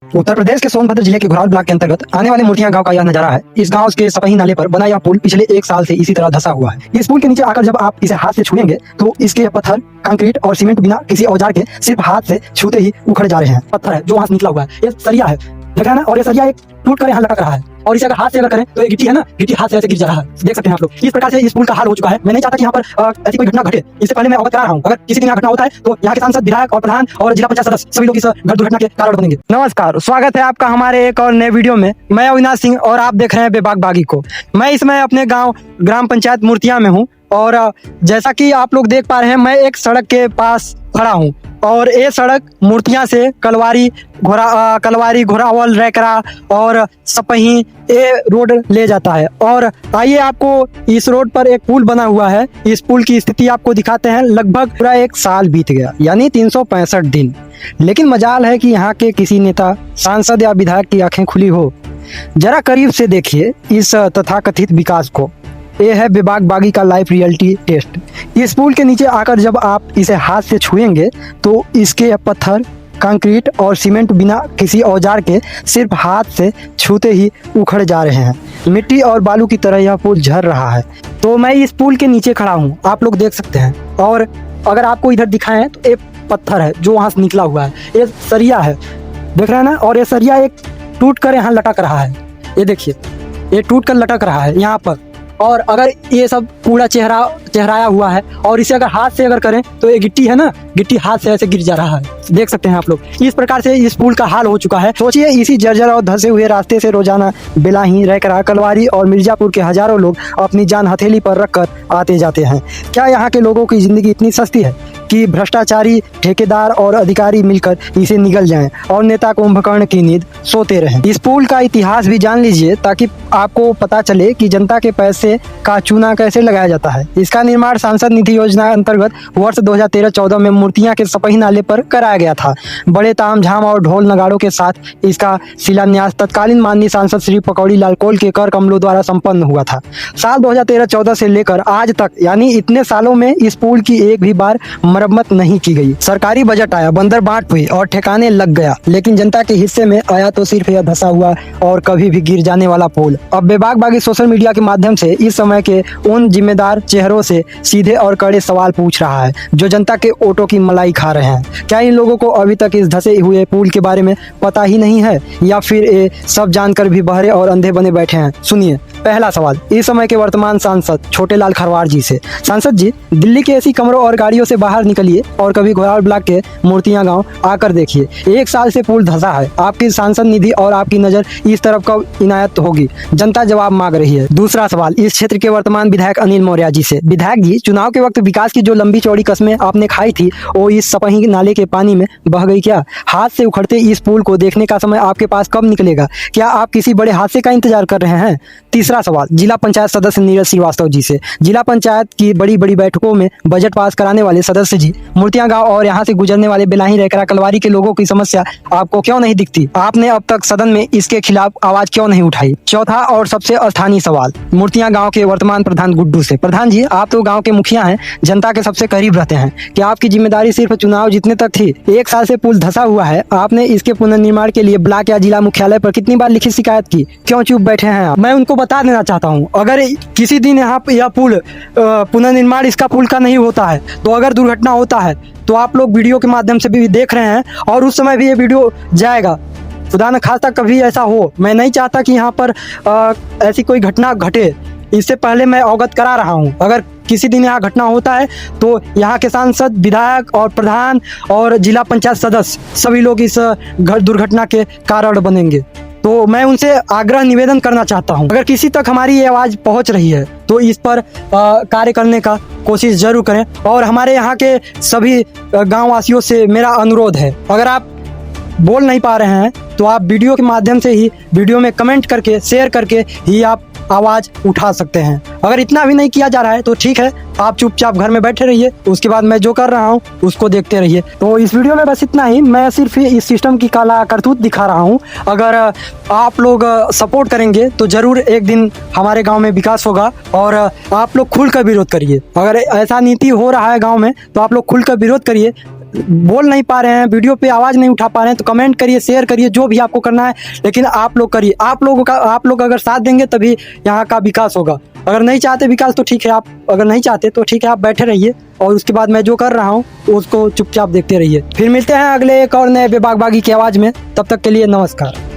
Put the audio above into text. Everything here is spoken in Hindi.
उत्तर प्रदेश के सोनभद्र जिले के घोरावल ब्लॉक के अंतर्गत आने वाले मूर्तियां गांव का यह नजारा है। इस गांव के सपही नाले पर बना यह पुल पिछले 1 साल से इसी तरह धंसा हुआ है। इस पुल के नीचे आकर जब आप इसे हाथ से छुएंगे तो इसके पत्थर, कंक्रीट और सीमेंट बिना किसी औजार के सिर्फ हाथ से छूते ही उखड़ जा रहे हैं। पत्थर है जो वहां से निकला हुआ है, ये सरिया है, देख रहे हैं ना, और ये सरिया एक टूट कर यहाँ लटक रहा है और इसे अगर हाथ से करें तो ये गिट्टी है ना, गिट्टी हाथ से ऐसे गिर जा रहा है। देख सकते हैं आप लोग। इस प्रकार से इस पुल का हाल हो चुका है। मैं नहीं चाहता कि यहाँ पर ऐसी कोई घटना घटे, इससे पहले मैं अवगत करा रहा हूँ। अगर किसी दिन यहाँ घटना होता है तो यहाँ के सांसद, विधायक और प्रधान और जिला पंचायत सदस्य सभी लोग इस घर दुर्घटना के कारण बनेंगे। नमस्कार, स्वागत है आपका हमारे एक और नए वीडियो में। मैं अविनाश सिंह और आप देख रहे हैं बेबाक बागी को। मैं इसमें अपने गाँव ग्राम पंचायत मूर्तियां में हूँ और जैसा कि आप लोग देख पा रहे हैं, मैं एक सड़क के पास खड़ा हूँ और ये सड़क मूर्तियां से कलवारी घोरावल रैकरा और सपही ये रोड ले जाता है। और आइए आपको इस रोड पर एक पुल बना हुआ है, इस पुल की स्थिति आपको दिखाते हैं। लगभग पूरा 1 साल बीत गया, यानी 365 दिन। लेकिन मजाल है कि यहाँ के किसी नेता, सांसद या विधायक की आंखें खुली हो। जरा करीब से देखिए इस तथाकथित विकास को। ये है बेबाक बागी का लाइव रियलिटी टेस्ट। इस पुल के नीचे आकर जब आप इसे हाथ से छुएंगे तो इसके पत्थर, कंक्रीट और सीमेंट बिना किसी औजार के सिर्फ हाथ से छूते ही उखड़ जा रहे हैं। मिट्टी और बालू की तरह यह पुल झर रहा है। तो मैं इस पुल के नीचे खड़ा हूँ, आप लोग देख सकते हैं। और अगर आपको इधर दिखाएं तो एक पत्थर है जो वहाँ से निकला हुआ है, ये सरिया है, देख रहे हैं ना। और ये सरिया एक टूट कर यहाँ लटक रहा है, ये देखिए, ये टूट कर लटक रहा है यहाँ पर। और अगर ये सब पूरा चेहराया हुआ है और इसे अगर हाथ से करें तो ये गिट्टी है ना, गिट्टी हाथ से ऐसे गिर जा रहा है, देख सकते हैं आप लोग। इस प्रकार से इस पुल का हाल हो चुका है। सोचिए, इसी जर्जर और धंसे हुए रास्ते से रोजाना बेलाही, रैकरा, कलवारी और मिर्जापुर के हजारों लोग अपनी जान हथेली पर रखकर आते जाते हैं। क्या यहाँ के लोगों की जिंदगी इतनी सस्ती है कि भ्रष्टाचारी ठेकेदार और अधिकारी मिलकर इसे निगल जाएं और नेता कुंभकर्ण की नींद सोते रहें? इस पुल का इतिहास भी जान लीजिए ताकि आपको पता चले कि जनता के पैसे का चूना कैसे लगाया जाता है। इसका निर्माण सांसद निधि योजना अंतर्गत वर्ष 2013-14 में मूर्तियां के सपही नाले पर कराया गया था। बड़े तामझाम और ढोल नगाड़ों के साथ इसका शिलान्यास तत्कालीन माननीय सांसद श्री पकौड़ी लाल कोल के कर कमलों द्वारा संपन्न हुआ था। साल 2013-14 से लेकर आज तक, यानी इतने सालों में इस पुल की एक भी बार मरम्मत नहीं की गई। सरकारी बजट आया, बंदर बांट हुई और ठिकाने लग गया, लेकिन जनता के हिस्से में आया तो सिर्फ यह धंसा हुआ और कभी भी गिर जाने वाला पुल। अब बेबाक बागी सोशल मीडिया के माध्यम से इस समय के उन जिम्मेदार चेहरों से सीधे और कड़े सवाल पूछ रहा है जो जनता के वोटों की मलाई खा रहे हैं। क्या इन लोगों को अभी तक इस धंसे हुए पुल के बारे में पता ही नहीं है, या फिर ये सब जानकर भी बहरे और अंधे बने बैठे हैं? सुनिए पहला सवाल इस समय के वर्तमान सांसद छोटे लाल खरवाड़ जी से। सांसद जी, दिल्ली के ऐसी कमरों और गाड़ियों से बाहर निकलिए और कभी घोरावल ब्लॉक के मूर्तियां गांव आकर देखिए। 1 साल से पुल धंसा है, आपकी सांसद निधि और आपकी नजर इस तरफ कब इनायत होगी? जनता जवाब मांग रही है। दूसरा सवाल इस क्षेत्र के वर्तमान विधायक अनिल मौर्य जी से। विधायक जी, चुनाव के वक्त विकास की जो लंबी चौड़ी कस्में आपने खाई थी वो इस सपही नाले के पानी में बह गई क्या? हाथ से उखड़ते इस पुल को देखने का समय आपके पास कब निकलेगा? क्या आप किसी बड़े हादसे का इंतजार कर रहे हैं? तीसरा सवाल जिला पंचायत सदस्य नीरज श्रीवास्तव जी से। जिला पंचायत की बड़ी बड़ी बैठकों में बजट पास कराने वाले सदस्य जी, मूर्तियां गांव और यहां से गुजरने वाले बेलाही, रैकरा, कलवारी के लोगों की समस्या आपको क्यों नहीं दिखती? आपने अब तक सदन में इसके खिलाफ आवाज क्यों नहीं उठाई? चौथा और सबसे स्थानीय सवाल मूर्तियां गांव के वर्तमान प्रधान गुड्डू से। प्रधान जी, आप तो गांव के मुखिया हैं, जनता के सबसे करीब रहते हैं। क्या आपकी जिम्मेदारी सिर्फ चुनाव जीतने तक थी? 1 साल से पुल धंसा हुआ है, आपने इसके पुनर्निर्माण के लिए ब्लॉक या जिला मुख्यालय पर कितनी बार लिखित शिकायत की? क्यों चुप बैठे हैं आप? मैं उनको बता देना चाहता हूँ, अगर किसी दिन यहाँ पे यह पुल पुनर्निर्माण इसका पुल का नहीं होता है तो अगर दुर्घटना होता है तो आप लोग वीडियो के माध्यम से भी देख रहे हैं और उस समय भी ये वीडियो जाएगा। खुदा न खास्ता कभी ऐसा हो, मैं नहीं चाहता कि यहाँ पर ऐसी कोई घटना घटे। इससे पहले मैं अवगत करा रहा हूँ, अगर किसी दिन यहाँ घटना होता है तो यहाँ के सांसद, विधायक और प्रधान और जिला पंचायत सदस्य सभी लोग इस दुर्घटना के कारण बनेंगे। तो मैं उनसे आग्रह निवेदन करना चाहता हूं, अगर किसी तक हमारी ये आवाज़ पहुंच रही है तो इस पर कार्य करने का कोशिश जरूर करें। और हमारे यहाँ के सभी गाँव वासियों से मेरा अनुरोध है, अगर आप बोल नहीं पा रहे हैं तो आप वीडियो के माध्यम से ही, वीडियो में कमेंट करके, शेयर करके ही आप आवाज़ उठा सकते हैं। अगर इतना भी नहीं किया जा रहा है तो ठीक है, आप चुपचाप घर में बैठे रहिए, उसके बाद मैं जो कर रहा हूँ उसको देखते रहिए। तो इस वीडियो में बस इतना ही। मैं सिर्फ इस सिस्टम की काला करतूत दिखा रहा हूँ। अगर आप लोग सपोर्ट करेंगे तो ज़रूर एक दिन हमारे गांव में विकास होगा और आप लोग खुलकर विरोध करिए। अगर ऐसा नीति हो रहा है गांव में तो आप लोग खुलकर विरोध करिए। बोल नहीं पा रहे हैं, वीडियो पे आवाज़ नहीं उठा पा रहे हैं, तो कमेंट करिए, शेयर करिए, जो भी आपको करना है, लेकिन आप लोग करिए। आप लोग अगर साथ देंगे तभी यहाँ का विकास होगा। अगर नहीं चाहते विकास तो ठीक है, आप अगर नहीं चाहते तो ठीक है, आप बैठे रहिए और उसके बाद मैं जो कर रहा हूँ उसको चुपचाप देखते रहिए। फिर मिलते हैं अगले एक और नए बेबागबागी की आवाज़ में, तब तक के लिए नमस्कार।